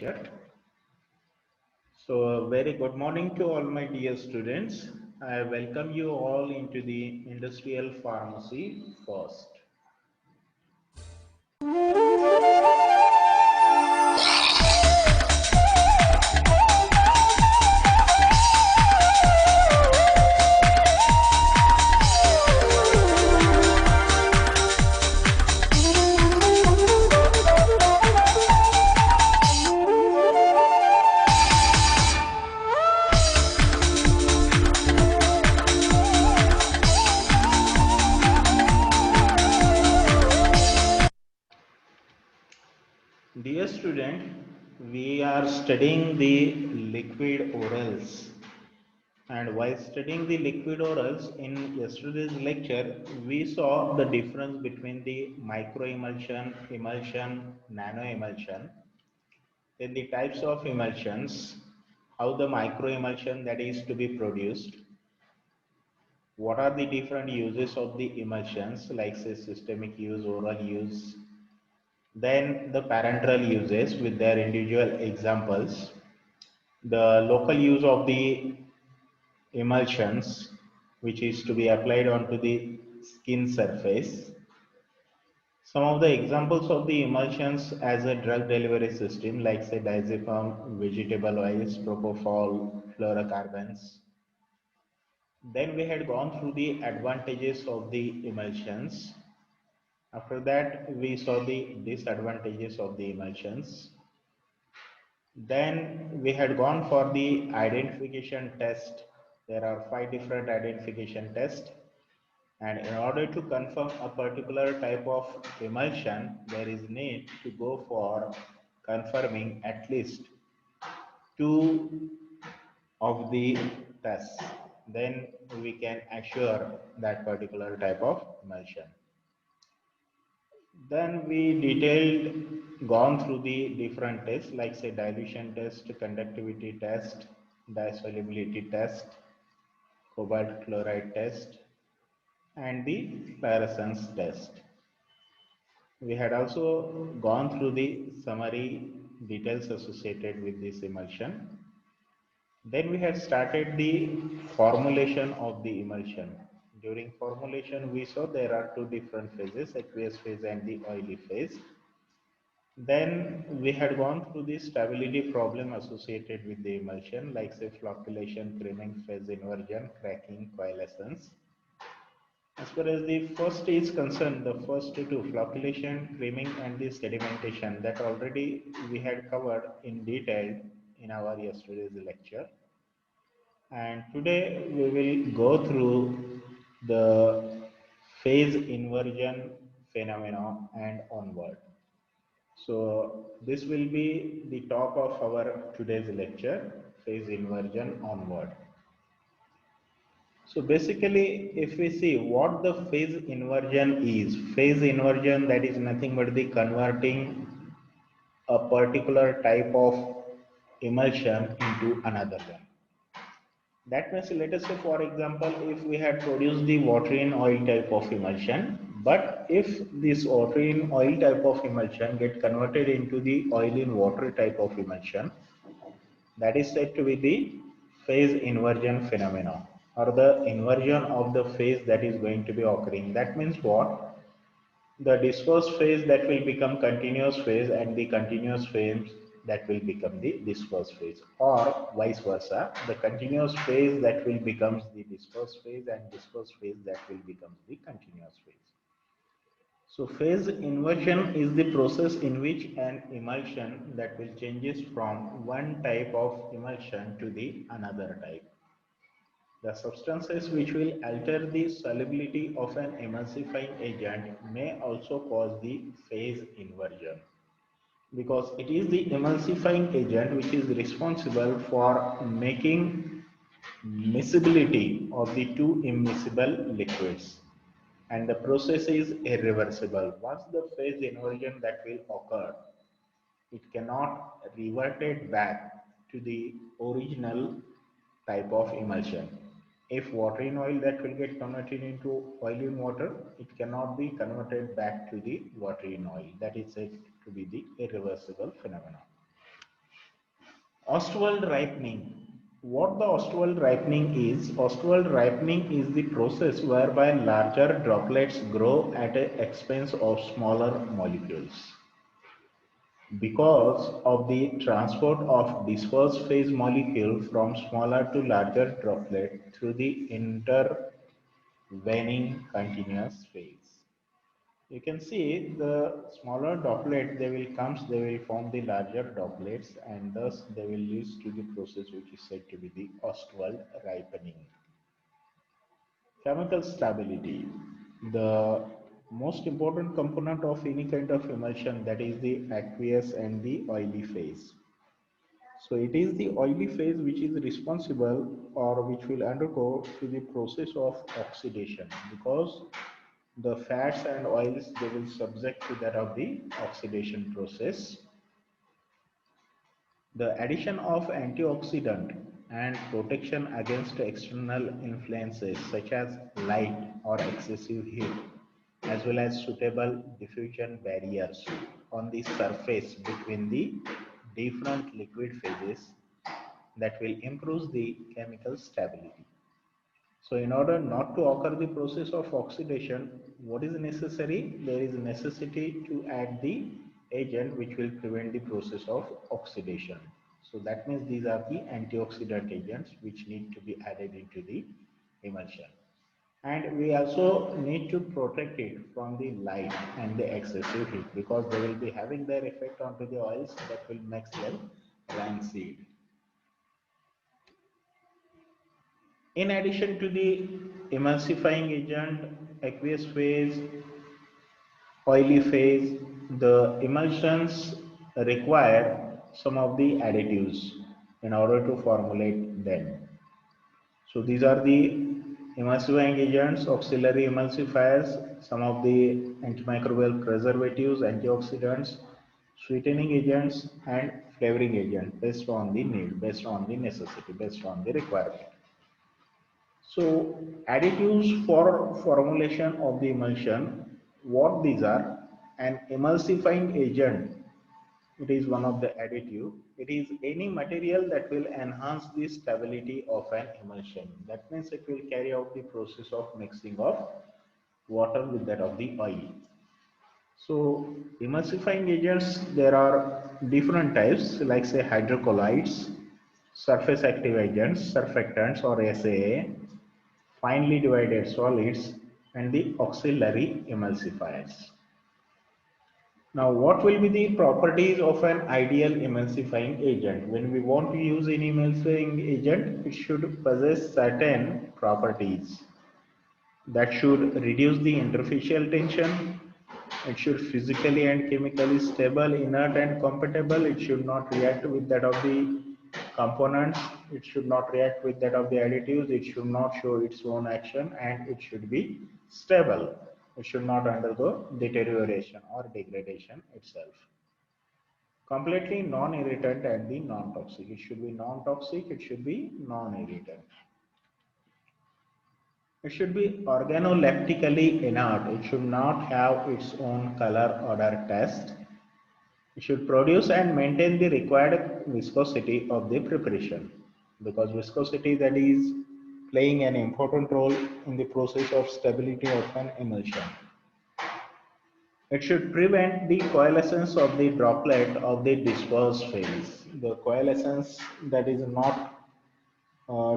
lecture. So, a very good morning to all my dear students. I welcome you all into the Industrial Pharmacy first. Dear student, we are studying the liquid orals. And while studying the liquid orals in yesterday's lecture, we saw the difference between the microemulsion, emulsion, nanoemulsion, then the types of emulsions, how the microemulsion that is to be produced, what are the different uses of the emulsions like say systemic use, oral use, then the parenteral uses with their individual examples, the local use of the emulsions which is to be applied onto the skin surface. Some of the examples of the emulsions as a drug delivery system like say diazepam, vegetable oils, propofol, fluorocarbons. Then we had gone through the advantages of the emulsions. After that, we saw the disadvantages of the emulsions. Then we had gone for the identification test. There are 5 different identification tests. And in order to confirm a particular type of emulsion, there is need to go for confirming at least 2 of the tests. Then we can assure that particular type of emulsion. Then we detailed gone through the different tests like say dilution test, conductivity test, dissolvability test, cobalt chloride test, and the fluorescence test. We had also gone through the summary details associated with this emulsion. Then we had started the formulation of the emulsion. During formulation, we saw there are 2 different phases, aqueous phase and the oily phase. Then we had gone through the stability problem associated with the emulsion, like say flocculation, creaming, phase inversion, cracking, coalescence. As far as the first is concerned, the first 2, flocculation, creaming, and the sedimentation, that already we had covered in detail in our yesterday's lecture. And today we will go through the phase inversion phenomena and onward. So this will be the top of our today's lecture, phase inversion onward. So basically, if we see what the phase inversion that is nothing but the converting a particular type of emulsion into another one. That means, let us say, for example, if we had produced the water in oil type of emulsion, but if this water in oil type of emulsion get converted into the oil in water type of emulsion, that is said to be the phase inversion phenomena or the inversion of the phase that is going to be occurring. That means what? The dispersed phase that will become continuous phase and the continuous phase that will become the dispersed phase, or vice versa, the continuous phase that will becomes the dispersed phase and dispersed phase that will become the continuous phase. So phase inversion is the process in which an emulsion that will changes from one type of emulsion to the another type. The substances which will alter the solubility of an emulsifying agent may also cause the phase inversion, because it is the emulsifying agent which is responsible for making miscibility of the 2 immiscible liquids, and the process is irreversible. Once the phase inversion that will occur, it cannot revert it back to the original type of emulsion. If water in oil that will get converted into oil in water, it cannot be converted back to the water in oil. That is said to be the irreversible phenomenon. Ostwald ripening. What the Ostwald ripening is? Ostwald ripening is the process whereby larger droplets grow at the expense of smaller molecules. Because of the transport of dispersed phase molecule from smaller to larger droplet through the intervening continuous phase. You can see the smaller droplet they will form the larger droplets and thus they will lead to the process which is said to be the Ostwald ripening. Chemical stability. The most important component of any kind of emulsion, that is the aqueous and the oily phase. So it is the oily phase which is responsible or which will undergo to the process of oxidation, because the fats and oils they will subject to that of the oxidation process. The addition of antioxidant and protection against external influences such as light or excessive heat, as well as suitable diffusion barriers on the surface between the different liquid phases, that will improve the chemical stability. So in order not to occur the process of oxidation, what is necessary? There is necessity to add the agent which will prevent the process of oxidation. So that means these are the antioxidant agents which need to be added into the emulsion. And we also need to protect it from the light and the excessive heat, because they will be having their effect onto the oils that will make them rancid. In addition to the emulsifying agent, aqueous phase, oily phase, the emulsions require some of the additives in order to formulate them. So these are the emulsifying agents, auxiliary emulsifiers, some of the antimicrobial preservatives, antioxidants, sweetening agents, and flavoring agent based on the need, based on the necessity, based on the requirement. So additives for formulation of the emulsion, what these are? An emulsifying agent, it is one of the additive. It is any material that will enhance the stability of an emulsion. That means it will carry out the process of mixing of water with that of the oil. So emulsifying agents, there are different types, like say hydrocolloids, surface active agents, surfactants or SAA, finely divided solids, and the auxiliary emulsifiers. Now, what will be the properties of an ideal emulsifying agent? When we want to use an emulsifying agent, it should possess certain properties that should reduce the interfacial tension. It should physically and chemically stable, inert and compatible. It should not react with that of the components. It should not react with that of the additives. It should not show its own action, and it should be stable. It should not undergo deterioration or degradation itself. Completely non-irritant and the non-toxic. It should be non-toxic. It should be non-irritant. It should be organoleptically inert. It should not have its own color, odor, taste. It should produce and maintain the required viscosity of the preparation, because viscosity, that is playing an important role in the process of stability of an emulsion. It should prevent the coalescence of the droplet of the dispersed phase. The coalescence that is not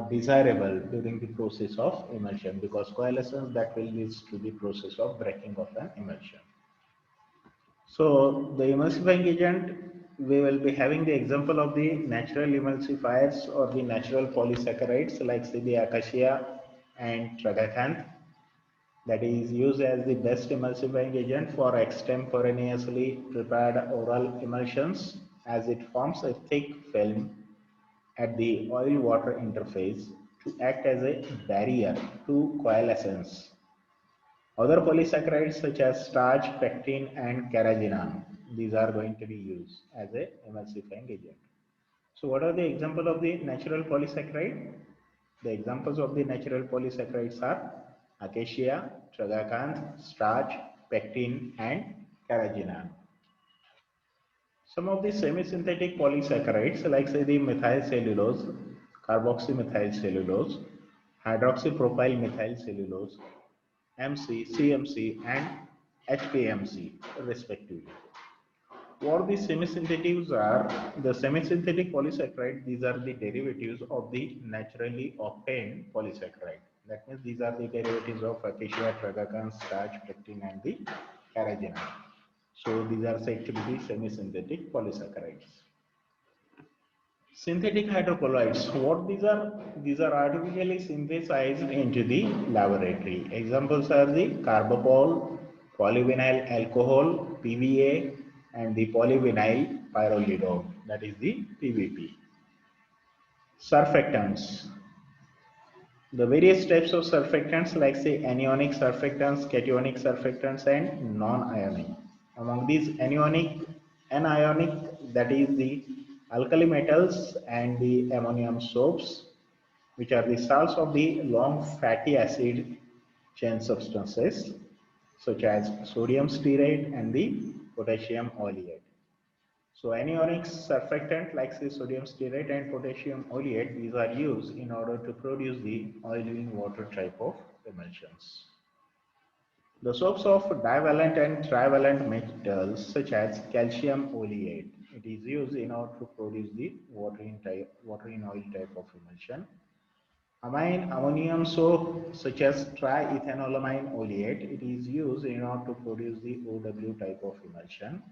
desirable during the process of emulsion, because coalescence that will lead to the process of breaking of an emulsion. So the emulsifying agent, we will be having the example of the natural emulsifiers or the natural polysaccharides, like say the acacia and tragacanth, that is used as the best emulsifying agent for extemporaneously prepared oral emulsions, as it forms a thick film at the oil-water interface to act as a barrier to coalescence. Other polysaccharides such as starch, pectin, and carrageenan, these are going to be used as a emulsifying agent. So what are the examples of the natural polysaccharide? The examples of the natural polysaccharides are acacia, tragacanth, starch, pectin, and carrageenan. Some of the semi-synthetic polysaccharides, like say the methyl cellulose, carboxymethyl cellulose, hydroxypropyl methyl cellulose, MC, CMC, and HPMC, respectively. What the semi-synthetics are, the semi-synthetic polysaccharide, these are the derivatives of the naturally obtained polysaccharide. That means these are the derivatives of acacia, tragacan, starch, pectin, and the carrageenan. So these are said to be the semi-synthetic polysaccharides. Synthetic hydrocolloids, what these are? These are artificially synthesized into the laboratory. Examples are the carbapol, polyvinyl alcohol, PVA, and the polyvinyl pyrrolidone, that is the PVP. Surfactants. The various types of surfactants like say anionic surfactants, cationic surfactants, and non-ionic. Among these anionic, that is the alkali metals and the ammonium soaps, which are the salts of the long fatty acid chain substances such as sodium stearate and the potassium oleate. So anionic surfactant like say sodium stearate and potassium oleate, these are used in order to produce the oil in water type of emulsions. The soaps of divalent and trivalent metals such as calcium oleate, it is used in order to produce the water in oil type of emulsion. Amine ammonium soap such as triethanolamine oleate, it is used in order to produce the OW type of emulsion.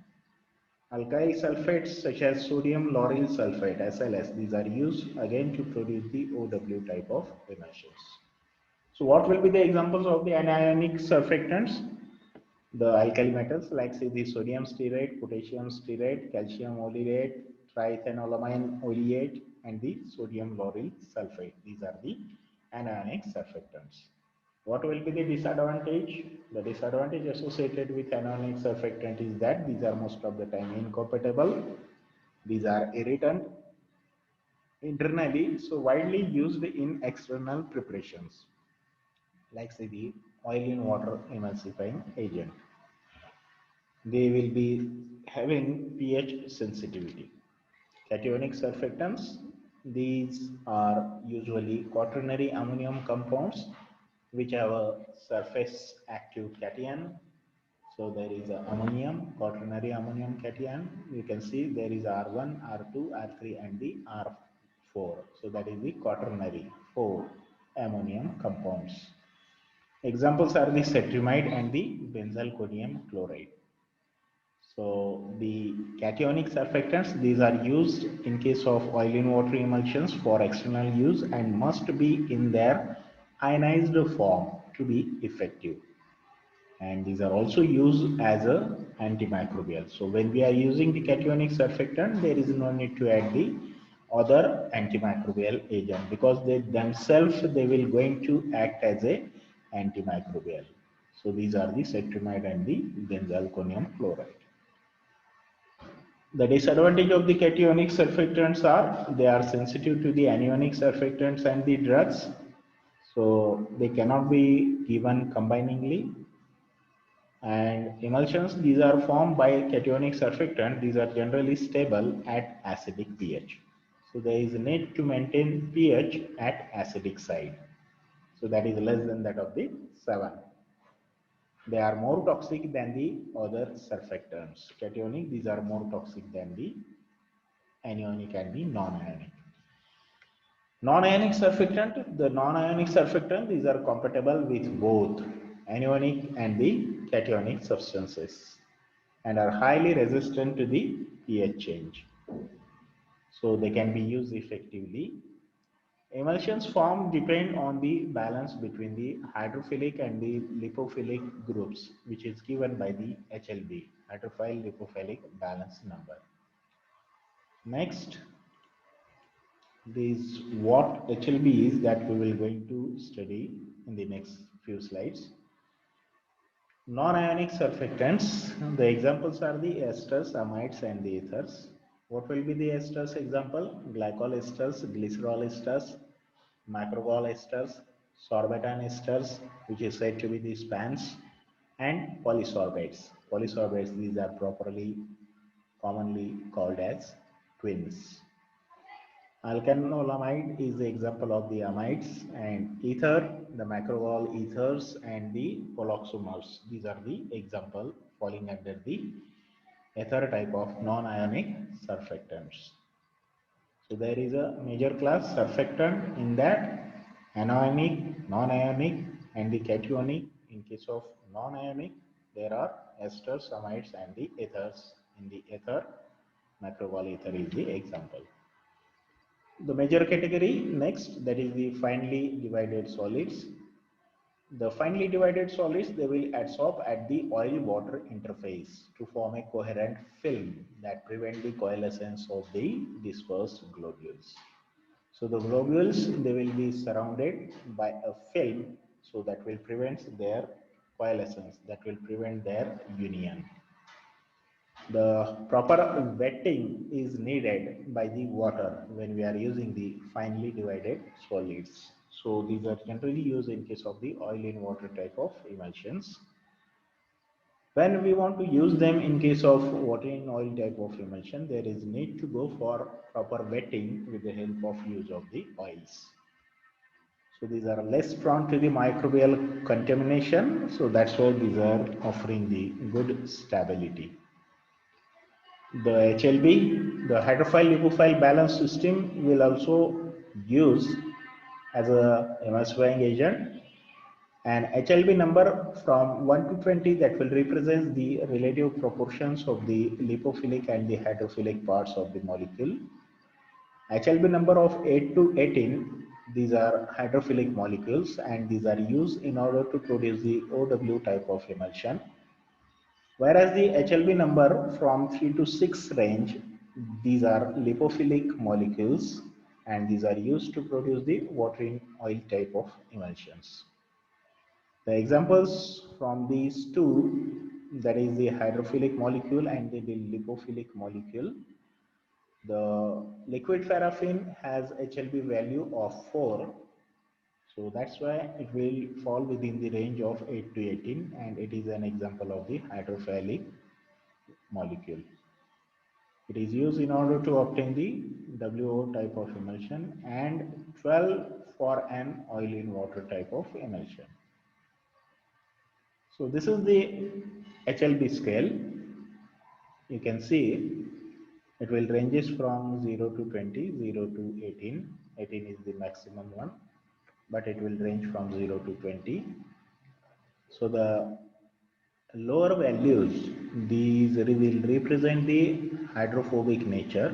Alkyl sulfates such as sodium lauryl sulfate SLS, these are used again to produce the OW type of emulsions. So what will be the examples of the anionic surfactants? The alkali metals like say the sodium stearate, potassium stearate, calcium oleate, triethanolamine oleate, and the sodium lauryl sulfate. These are the anionic surfactants. What will be the disadvantage? The disadvantage associated with anionic surfactant is that these are most of the time incompatible. These are irritant internally, so widely used in external preparations, like say the oil in water emulsifying agent. They will be having pH sensitivity. Cationic surfactants, these are usually quaternary ammonium compounds which have a surface active cation. So there is a ammonium, quaternary ammonium cation. You can see there is R1, R2, R3 and the R4. So that is the quaternary 4 ammonium compounds. Examples are the cetrimide and the benzalkonium chloride. So the cationic surfactants, these are used in case of oil in water emulsions for external use and must be in their ionized form to be effective. And these are also used as a antimicrobial. So when we are using the cationic surfactant, there is no need to add the other antimicrobial agent because they themselves they will going to act as a antimicrobial. So these are the cetrimide and the benzalkonium chloride. The disadvantage of the cationic surfactants are they are sensitive to the anionic surfactants and the drugs. So they cannot be given combiningly. And emulsions, these are formed by cationic surfactant. These are generally stable at acidic pH. So there is a need to maintain pH at acidic side. So that is less than that of the 7. They are more toxic than the other surfactants. Cationic, these are more toxic than the anionic and the non-ionic. Non-ionic surfactant, the non-ionic surfactant, these are compatible with both anionic and the cationic substances and are highly resistant to the pH change. So they can be used effectively. Emulsions formed depend on the balance between the hydrophilic and the lipophilic groups, which is given by the HLB, hydrophile lipophilic balance number. Next, this what HLB is that we will going to study in the next few slides. Non-ionic surfactants, the examples are the esters, amides and the ethers. What will be the esters example? Glycol esters, glycerol esters, macrogol esters, sorbitan esters, which is said to be the spans, and polysorbates. Polysorbates, these are properly commonly called as twins. Alkanolamide is the example of the amides, and ether, the macrogol ethers and the poloxamers. These are the example falling under the ether type of non-ionic surfactants. So there is a major class surfactant in that anionic, non-ionic and the cationic. In case of non-ionic, there are esters, amides and the ethers. In the ether, macrogol ether is the example. The major category next, that is the finely divided solids. The finely divided solids, they will adsorb at the oil-water interface to form a coherent film that prevent the coalescence of the dispersed globules. So the globules, they will be surrounded by a film, so that will prevent their coalescence, that will prevent their union. The proper wetting is needed by the water when we are using the finely divided solids. So these are generally used in case of the oil in water type of emulsions. When we want to use them in case of water in oil type of emulsion, there is need to go for proper wetting with the help of use of the oils. So these are less prone to the microbial contamination. So that's why these are offering the good stability. The HLB, the hydrophile lipophile balance system, will also use as a emulsifying agent, and HLB number from 1 to 20, that will represent the relative proportions of the lipophilic and the hydrophilic parts of the molecule. HLB number of 8 to 18, these are hydrophilic molecules and these are used in order to produce the OW type of emulsion. Whereas the HLB number from 3 to 6 range, these are lipophilic molecules and these are used to produce the water in oil type of emulsions. The examples from these two, that is the hydrophilic molecule and the lipophilic molecule. The liquid paraffin has HLB value of 4. So that's why it will fall within the range of 8 to 18 and it is an example of the hydrophilic molecule. It is used in order to obtain the WO type of emulsion and 12 for an oil in water type of emulsion. So this is the HLB scale. You can see it will ranges from 0 to 20, 0 to 18. 18 is the maximum one, but it will range from 0 to 20. So the lower values, these will represent the hydrophobic nature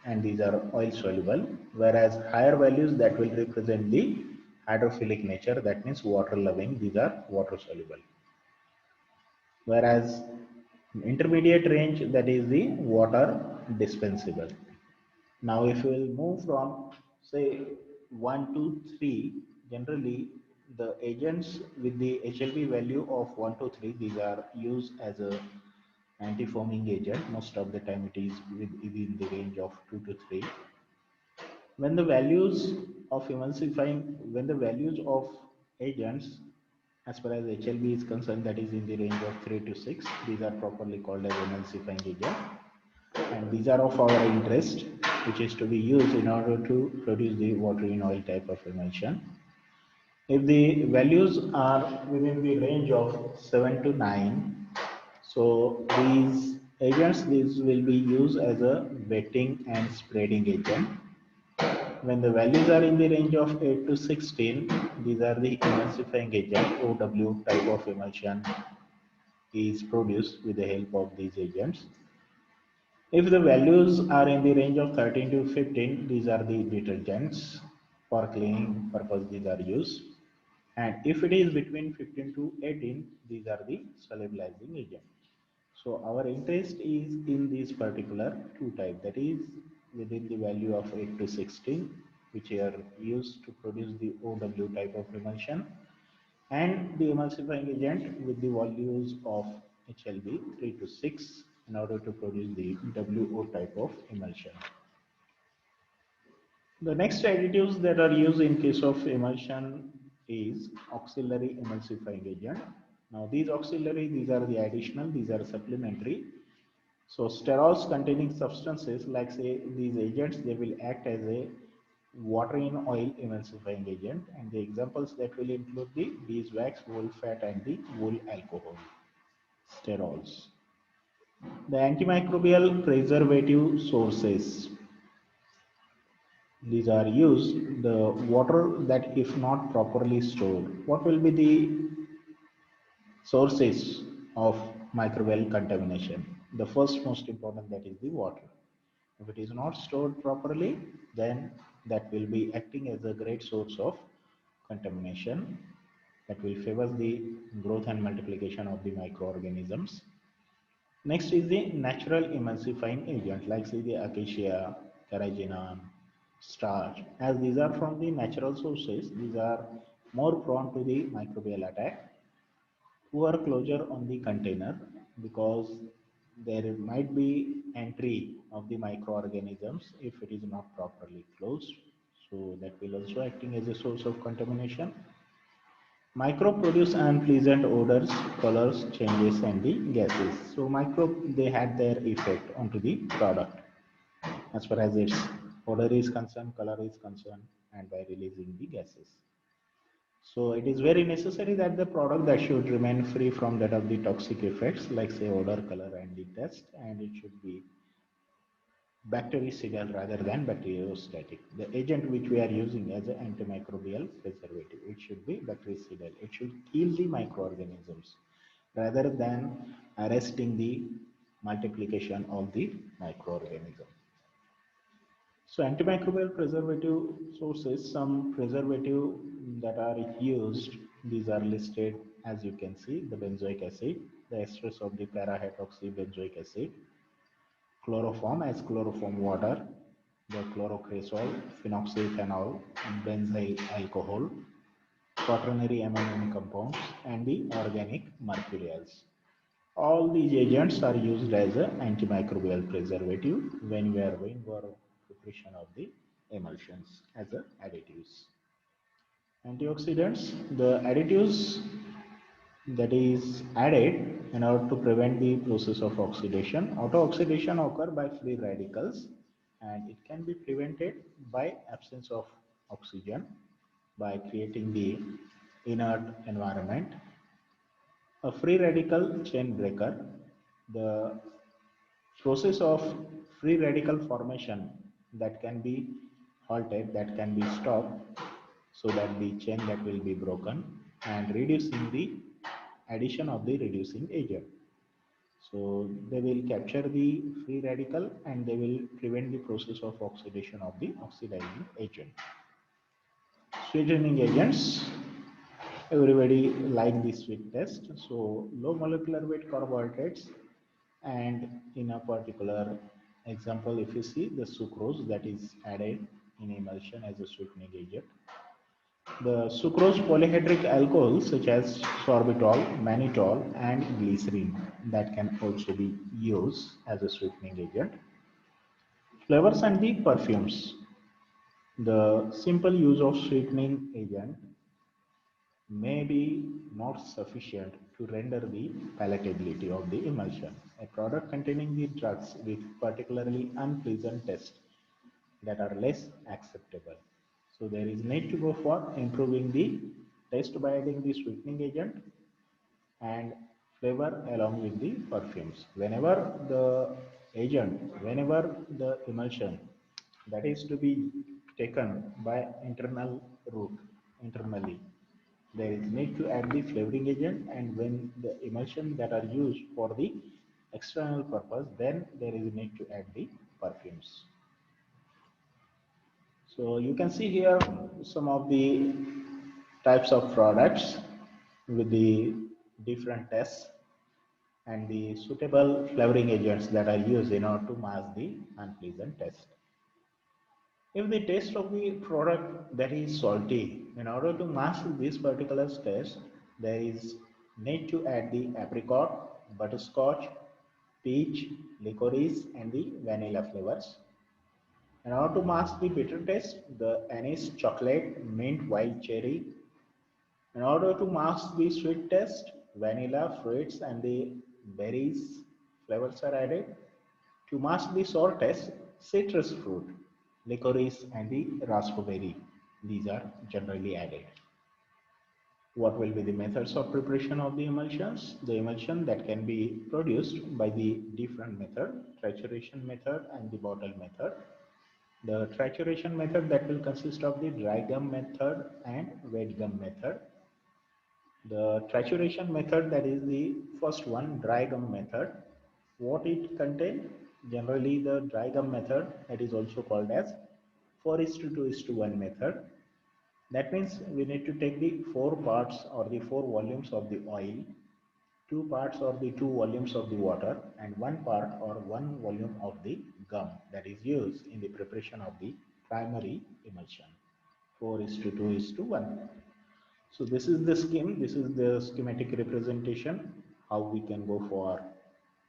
and these are oil soluble, whereas higher values that will represent the hydrophilic nature, that means water loving, these are water soluble. Whereas intermediate range, that is the water dispensable. Now if we will move from say 1 to 3, generally the agents with the HLB value of 1 to 3, these are used as a anti-foaming agent. Most of the time it is within the range of 2 to 3. When the values of emulsifying, when the values of agents as far as HLB is concerned, that is in the range of 3 to 6, these are properly called as emulsifying agent. And these are of our interest, which is to be used in order to produce the water in oil type of emulsion. If the values are within the range of 7 to 9, so these agents, these will be used as a wetting and spreading agent. When the values are in the range of 8 to 16, these are the emulsifying agent. OW type of emulsion is produced with the help of these agents. If the values are in the range of 13 to 15, these are the detergents. For cleaning purpose, these are used. And if it is between 15 to 18, these are the solubilizing agent. So our interest is in these particular two types, that is within the value of 8 to 16, which are used to produce the OW type of emulsion, and the emulsifying agent with the values of HLB 3 to 6 in order to produce the WO type of emulsion. The next additives that are used in case of emulsion is auxiliary emulsifying agent. Now these auxiliary, these are the additional, these are supplementary. So sterols containing substances like say these agents, they will act as a water in oil emulsifying agent, and the examples that will include the beeswax, wool fat and the wool alcohol, sterols. The antimicrobial preservative sources, these are used the water that if not properly stored. What will be the sources of microbial contamination? The first most important, that is the water. If it is not stored properly, then that will be acting as a great source of contamination that will favor the growth and multiplication of the microorganisms. Next is the natural emulsifying agent like say the acacia, carrageenan, starch. As these are from the natural sources, these are more prone to the microbial attack. Poor closure on the container, because there might be entry of the microorganisms if it is not properly closed. So that will also acting as a source of contamination. Micro produce unpleasant odors, colors, changes, and the gases. So microbe, they had their effect onto the product as far as its odor is concerned, color is concerned, and by releasing the gases. So it is very necessary that the product that should remain free from that of the toxic effects like say odor, color, and the taste, and it should be bactericidal rather than bacteriostatic. The agent which we are using as an antimicrobial preservative, it should be bactericidal. It should kill the microorganisms rather than arresting the multiplication of the microorganism. So antimicrobial preservative sources, some preservative that are used, these are listed as you can see, the benzoic acid, the estrus of the para-hydroxybenzoic acid, chloroform as chloroform water, the chlorocresol, phenoxyethanol, benzyl alcohol, quaternary ammonium compounds, and the organic mercurials. All these agents are used as an antimicrobial preservative when we are going for preparation of the emulsions as a additives. Antioxidants, the additives that is added in order to prevent the process of oxidation. Auto-oxidation occur by free radicals, and it can be prevented by absence of oxygen by creating the inert environment. A free radical chain breaker, the process of free radical formation that can be halted, that can be stopped so that the chain that will be broken, and reducing the addition of the reducing agent. So they will capture the free radical and they will prevent the process of oxidation of the oxidizing agent. Sweetening agents, everybody like the sweet test. So low molecular weight carbohydrates, and in a particular example, if you see the sucrose that is added in emulsion as a sweetening agent. The sucrose polyhydric alcohols such as sorbitol, mannitol, and glycerin that can also be used as a sweetening agent. Flavors and the perfumes. The simple use of sweetening agent may be not sufficient to render the palatability of the emulsion. A product containing the drugs with particularly unpleasant taste that are less acceptable. So there is need to go for improving the taste by adding the sweetening agent and flavor along with the perfumes. Whenever the emulsion that is to be taken by internal route, internally, there is need to add the flavoring agent, and when the emulsion that are used for the external purpose, then there is need to add the perfumes. So you can see here some of the types of products with the different tests and the suitable flavoring agents that are used in order to mask the unpleasant taste. If the taste of the product that is salty, in order to mask this particular taste, there is need to add the apricot, butterscotch, peach, licorice, and the vanilla flavors. In order to mask the bitter taste, the anise, chocolate, mint, wild cherry. In order to mask the sweet taste, vanilla, fruits, and the berries flavors are added. To mask the sour taste, citrus fruit, licorice and the raspberry, these are generally added. What will be the methods of preparation of the emulsions? The emulsion that can be produced by the different method, trituration method and the bottle method. The trituration method that will consist of the dry gum method and wet gum method. The trituration method, that is the first one, dry gum method. What it contains? Generally the dry gum method, that is also called as 4:2:1 method. That means we need to take the four parts or the four volumes of the oil, two parts or the two volumes of the water, and one part or one volume of the gum that is used in the preparation of the primary emulsion. 4:2:1. So this is the scheme, this is the schematic representation, how we can go for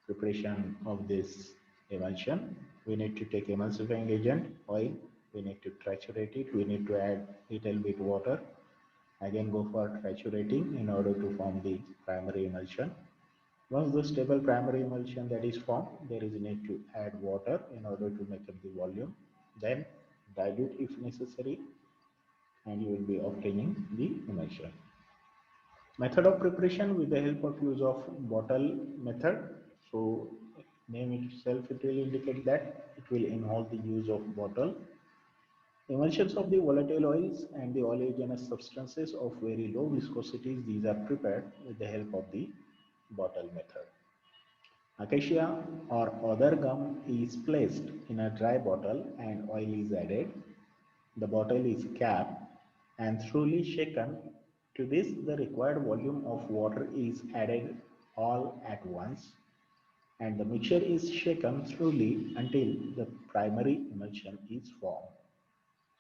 preparation of this emulsion. We need to take emulsifying agent, oil, we need to triturate it, we need to add little bit water, again go for triturating in order to form the primary emulsion. Once the stable primary emulsion that is formed, there is a need to add water in order to make up the volume, then dilute if necessary, and you will be obtaining the emulsion. Method of preparation with the help of use of bottle method. So name itself, it will indicate that it will involve the use of bottle. Emulsions of the volatile oils and the oleaginous substances of very low viscosity, these are prepared with the help of the bottle method. Acacia or other gum is placed in a dry bottle and oil is added. The bottle is capped and thoroughly shaken. To this, the required volume of water is added all at once, and the mixture is shaken thoroughly until the primary emulsion is formed.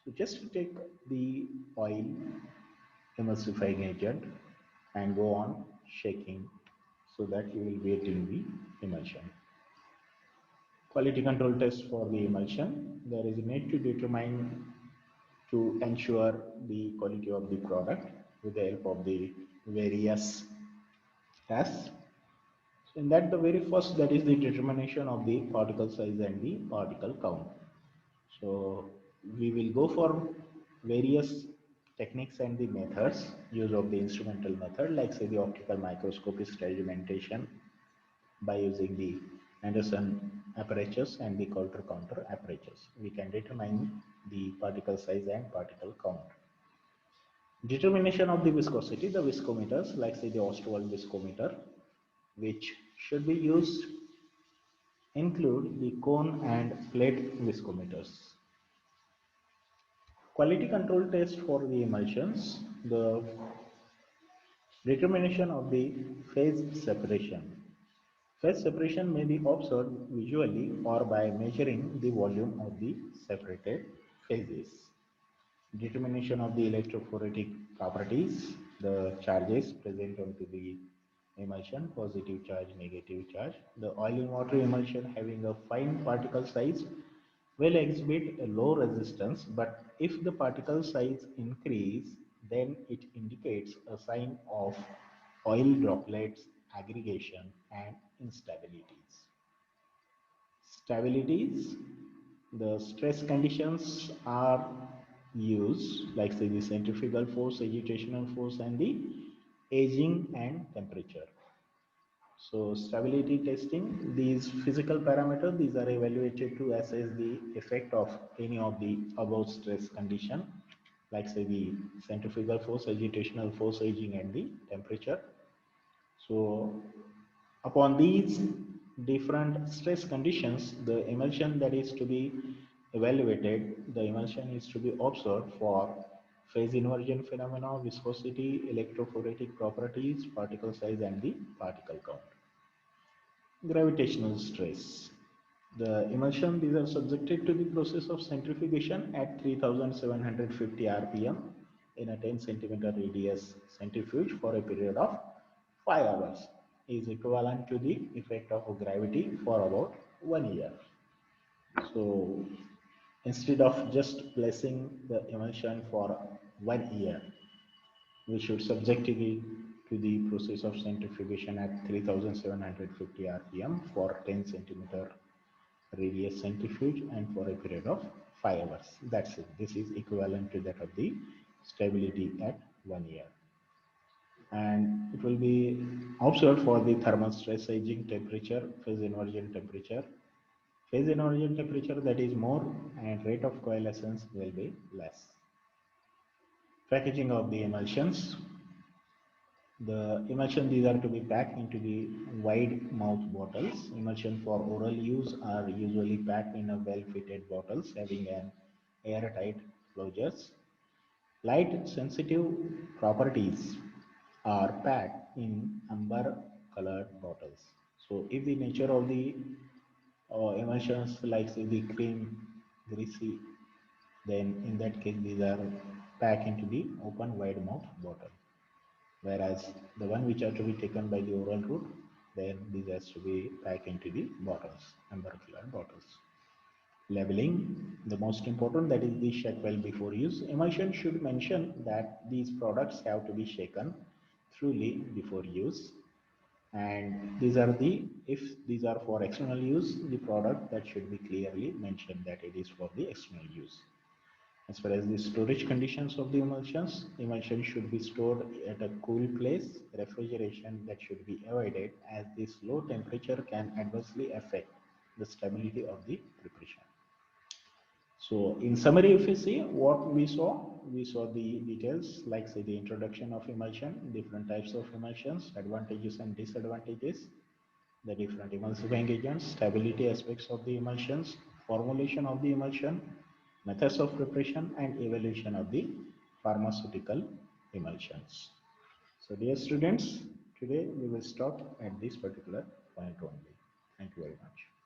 So just take the oil emulsifying agent and go on shaking so that you will be getting the emulsion. Quality control test for the emulsion. There is a need to determine to ensure the quality of the product with the help of the various tests. So in that, the very first, that is the determination of the particle size and the particle count. So we will go for various techniques and the methods, use of the instrumental method, like say the optical microscopic instrumentation by using the Anderson apertures and the Coulter counter apertures. We can determine the particle size and particle count. Determination of the viscosity, the viscometers, like say the Ostwald viscometer, which should be used, include the cone and plate viscometers. Quality control test for the emulsions, the determination of the phase separation. Phase separation may be observed visually or by measuring the volume of the separated phases. Determination of the electrophoretic properties, the charges present onto the emulsion, positive charge, negative charge. The oil in water emulsion having a fine particle size will exhibit a low resistance, but if the particle size increase, then it indicates a sign of oil droplets aggregation and instabilities. Stabilities, the stress conditions are used, like say the centrifugal force, agitational force and the aging and temperature. So stability testing, these physical parameters, these are evaluated to assess the effect of any of the above stress condition, like say the centrifugal force, agitational force, aging and the temperature. So upon these different stress conditions, the emulsion that is to be evaluated, the emulsion is to be observed for phase inversion phenomena, viscosity, electrophoretic properties, particle size and the particle count. Gravitational stress. The emulsion, these are subjected to the process of centrifugation at 3750 rpm in a 10 centimeter radius centrifuge for a period of 5 hours, is equivalent to the effect of gravity for about 1 year. So instead of just placing the emulsion for 1 year, we should subject it to the process of centrifugation at 3750 rpm for 10 centimeter radius centrifuge and for a period of 5 hours. That's it. This is equivalent to that of the stability at 1 year. And it will be observed for the thermal stress aging temperature, phase inversion temperature. Phase inversion temperature that is more and rate of coalescence will be less. Packaging of the emulsions. The emulsion, these are to be packed into the wide mouth bottles. Emulsion for oral use are usually packed in a well-fitted bottles having an airtight closures. Light sensitive properties are packed in amber colored bottles. So if the nature of the emulsions like say the cream, greasy, then in that case these are packed into the open wide mouth bottle. Whereas the one which are to be taken by the oral route, then these has to be packed into the bottles, amber colored bottles. Labeling, the most important, that is the shake well before use. Emulsion should mention that these products have to be shaken thoroughly before use. And these are the, if these are for external use, the product that should be clearly mentioned that it is for the external use. As far as the storage conditions of the emulsion should be stored at a cool place. Refrigeration that should be avoided as this low temperature can adversely affect the stability of the preparation. So in summary, if you see what we saw the details like say the introduction of emulsion, different types of emulsions, advantages and disadvantages, the different emulsifying agents, stability aspects of the emulsions, formulation of the emulsion, methods of preparation and evaluation of the pharmaceutical emulsions. So dear students, today we will stop at this particular point only. Thank you very much.